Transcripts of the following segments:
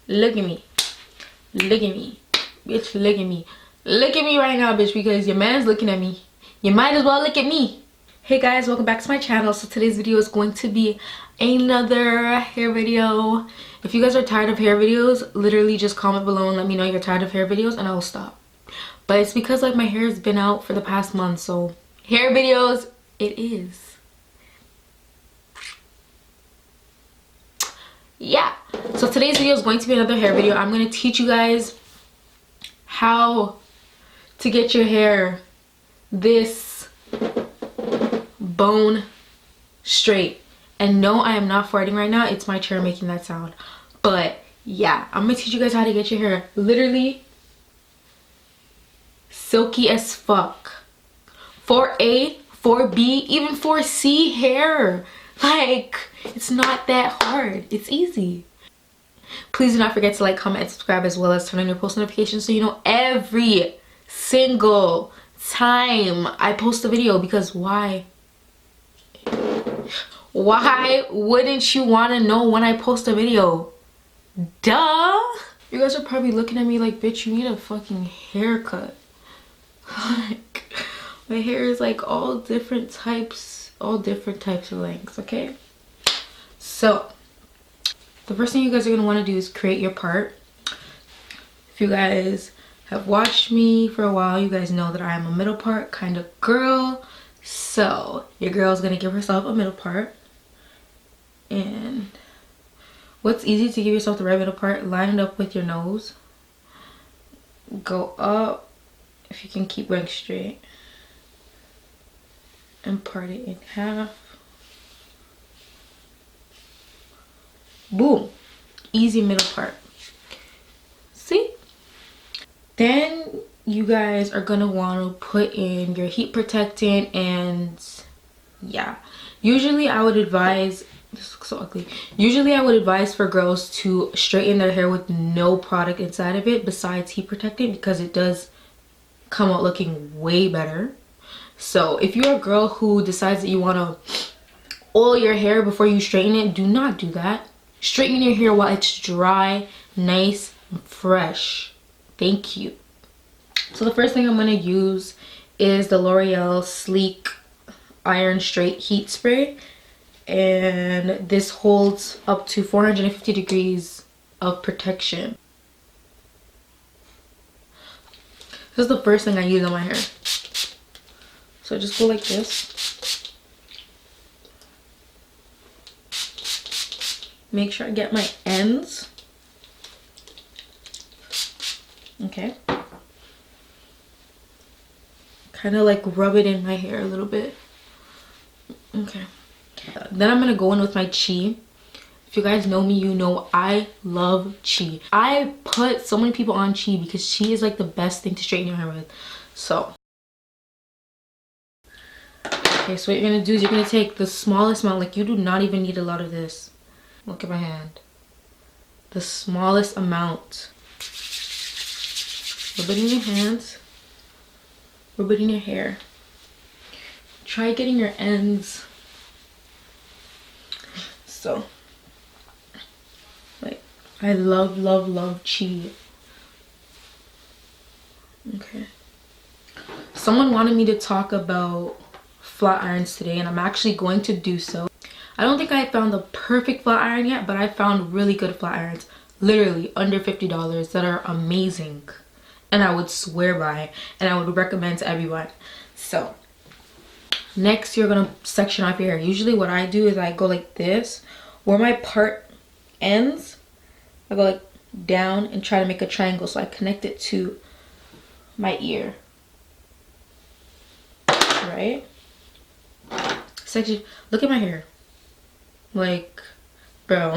Look at me. Look at me. Bitch, look at me. Look at me right now, bitch, because your man's looking at me. You might as well look at me. Hey guys, welcome back to my channel. So today's video is going to be another hair video. If you guys are tired of hair videos, literally just comment below and let me know you're tired of hair videos and I will stop. But it's because like my hair has been out for the past month, so hair videos it is. Yeah, so today's video is going to be another hair video. I'm going to teach you guys how to get your hair this bone straight. And no, I am not farting right now. It's my chair making that sound. But yeah, I'm gonna teach you guys how to get your hair literally silky as fuck. 4A, 4B, even 4C hair. Like, it's not that hard. It's easy. Please do not forget to like, comment, and subscribe, as well as turn on your post notifications so you know every single time I post a video. Because why wouldn't you want to know when I post a video? Duh. You guys are probably looking at me like, bitch, you need a fucking haircut. Like, my hair is like all different types of lengths. Okay, so the first thing you guys are going to want to do is create your part. If you guys have watched me for a while, you guys know that I am a middle part kind of girl. So your girl is going to give herself a middle part. And what's easy to give yourself the right middle part, line it up with your nose. Go up, if you can keep going straight. And part it in half. Boom. Easy middle part. See? Then you guys are gonna want to put in your heat protectant, and yeah, usually I would advise, this looks so ugly, usually I would advise for girls to straighten their hair with no product inside of it besides heat protectant, because it does come out looking way better. So if you're a girl who decides that you want to oil your hair before you straighten it, do not do that. Straighten your hair while it's dry, nice and fresh. Thank you. So the first thing I'm going to use is the L'Oreal Sleek Iron Straight Heat Spray. And this holds up to 450 degrees of protection. This is the first thing I use on my hair. So just go like this. Make sure I get my ends. Okay. Kind of like rub it in my hair a little bit. Okay. Then I'm going to go in with my Chi. If you guys know me, you know I love Chi. I put so many people on Chi because Chi is like the best thing to straighten your hair with. So. Okay, so what you're going to do is you're going to take the smallest amount. Like, you do not even need a lot of this. Look at my hand. The smallest amount. Rub it in your hands. Rub it in your hair. Try getting your ends. So, like, I love Chi. Okay. Someone wanted me to talk about flat irons today, and I'm actually going to do so. I don't think I found the perfect flat iron yet, but I found really good flat irons, literally under $50, that are amazing, and I would swear by, and I would recommend to everyone. So next, you're gonna section off your hair. Usually what I do is I go like this. Where my part ends, I go like down and try to make a triangle, so I connect it to my ear. Right? Section. Look at my hair. Like, bro,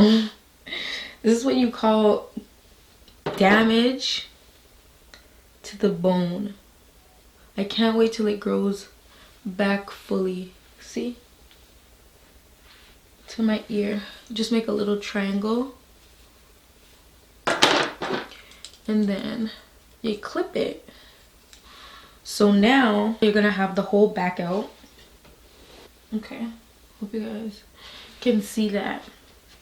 this is what you call damage to the bone. I can't wait till it grows back fully. See? To my ear. Just make a little triangle. And then you clip it. So now you're gonna have the whole back out. Okay. Hope you guys can see that.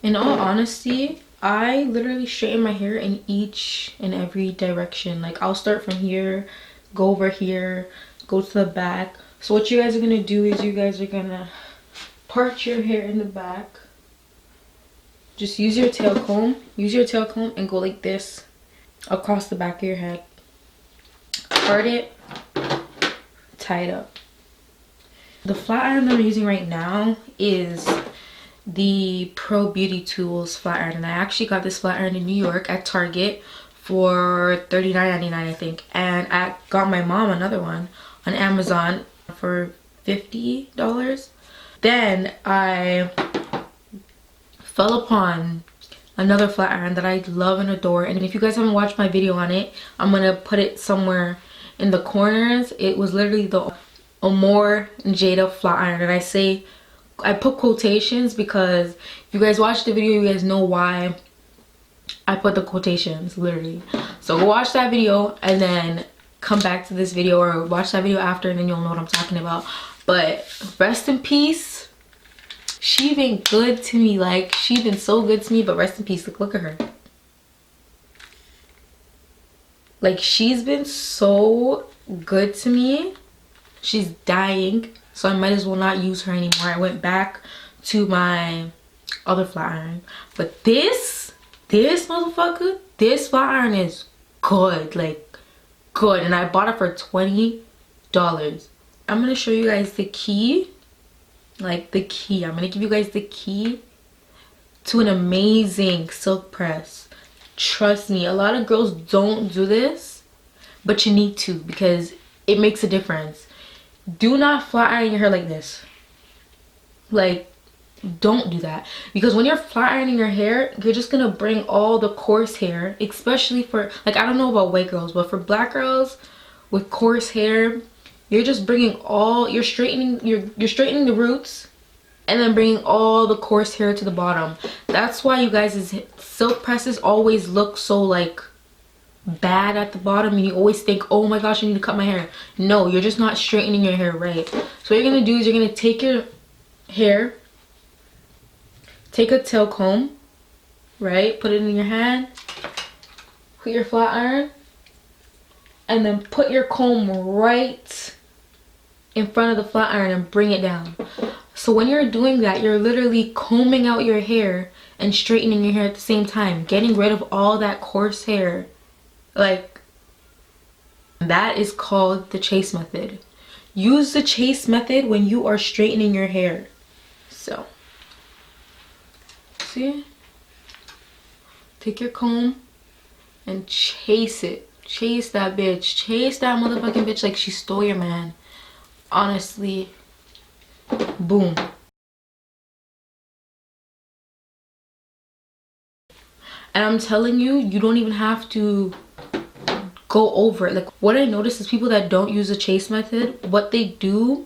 In all honesty, I literally straighten my hair in each and every direction. Like I'll start from here, go over here, go to the back. So what you guys are gonna do is you guys are gonna part your hair in the back. Just use your tail comb. Use your tail comb and go like this across the back of your head. Part it, tie it up. The flat iron that I'm using right now is the Pro Beauty Tools flat iron, and I actually got this flat iron in New York at Target for $39.99 I think, and I got my mom another one on Amazon for $50. Then I fell upon another flat iron that I love and adore, and if you guys haven't watched my video on it, I'm gonna put it somewhere in the corners. It was literally the Amore Jada flat iron, and I put quotations because if you guys watch the video, you guys know why I put the quotations, literally. So go watch that video and then come back to this video, or watch that video after, and then you'll know what I'm talking about. But rest in peace. She been good to me, like she been so good to me, but rest in peace. Look at her. Like she's been so good to me. She's dying, so I might as well not use her anymore. I went back to my other flat iron, but this motherfucker, this flat iron is good, like good, and I bought it for $20. I'm gonna show you guys the key, like the key. I'm gonna give you guys the key to an amazing silk press. Trust me, a lot of girls don't do this, but you need to, because it makes a difference. Do not flat iron your hair like this. Like, don't do that, because when you're flat ironing your hair, you're just gonna bring all the coarse hair, especially for, like, I don't know about white girls, but for black girls with coarse hair, you're just bringing all, you're straightening the roots and then bringing all the coarse hair to the bottom. That's why you guys' silk presses always look so like bad at the bottom, and you always think, oh my gosh, I need to cut my hair. No, you're just not straightening your hair right. So what you're gonna do is you're gonna take your hair, take a tail comb, right, put it in your hand, put your flat iron, and then put your comb right in front of the flat iron and bring it down. So when you're doing that, you're literally combing out your hair and straightening your hair at the same time, getting rid of all that coarse hair. Like, that is called the chase method. Use the chase method when you are straightening your hair. So, see? Take your comb and chase it. Chase that bitch. Chase that motherfucking bitch like she stole your man. Honestly. Boom. And I'm telling you, you don't even have to go over it. Like, what I noticed is people that don't use the chase method, what they do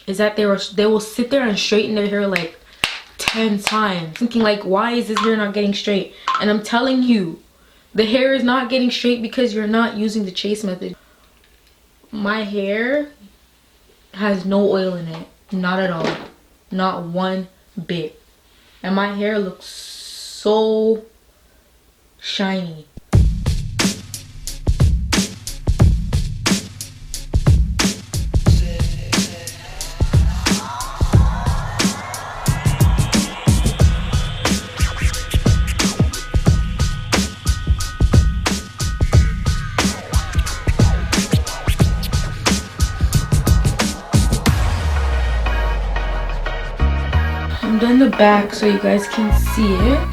is that they will sit there and straighten their hair like 10 times, thinking like, why is this hair not getting straight? And I'm telling you, the hair is not getting straight because you're not using the chase method. My hair has no oil in it, not at all, not one bit, and my hair looks so shiny. I'm done the back so you guys can see it.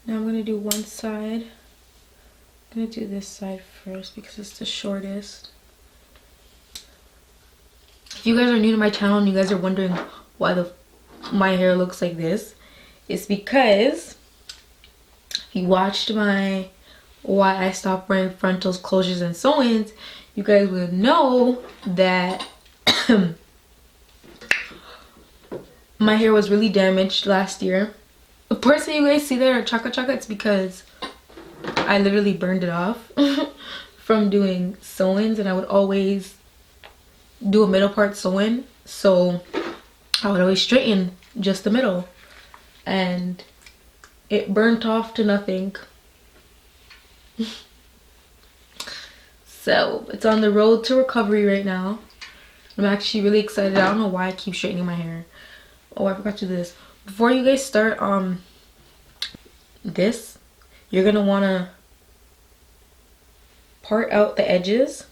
Now I'm gonna do one side. I'm gonna do this side first because it's the shortest. If you guys are new to my channel and you guys are wondering why my hair looks like this, it's because if you watched my why I stopped wearing frontals, closures, and sew-ins, you guys would know that my hair was really damaged last year. The parts that you guys see there are chaka, it's because I literally burned it off from doing sew-ins, and I would always do a middle part sew-in, so I would always straighten just the middle, and it burnt off to nothing. So it's on the road to recovery right now. I'm actually really excited. I don't know why I keep straightening my hair. Oh, I forgot to do this. Before you guys start this, you're gonna wanna part out the edges,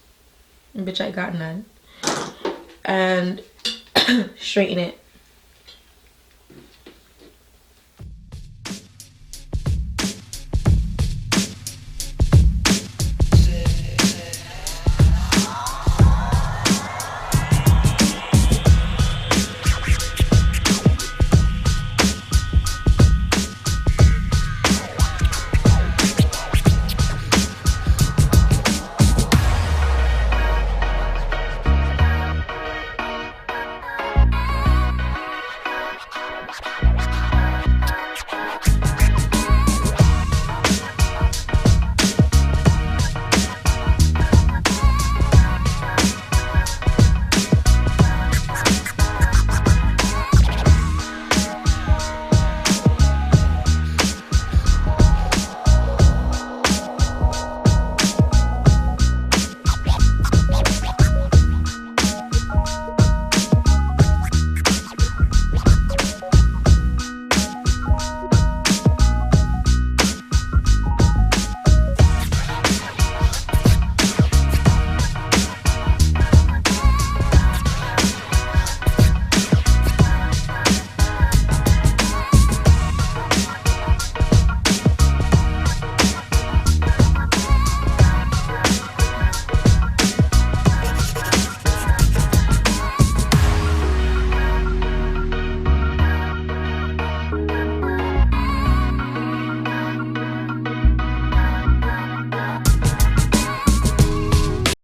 which I got none, and straighten it.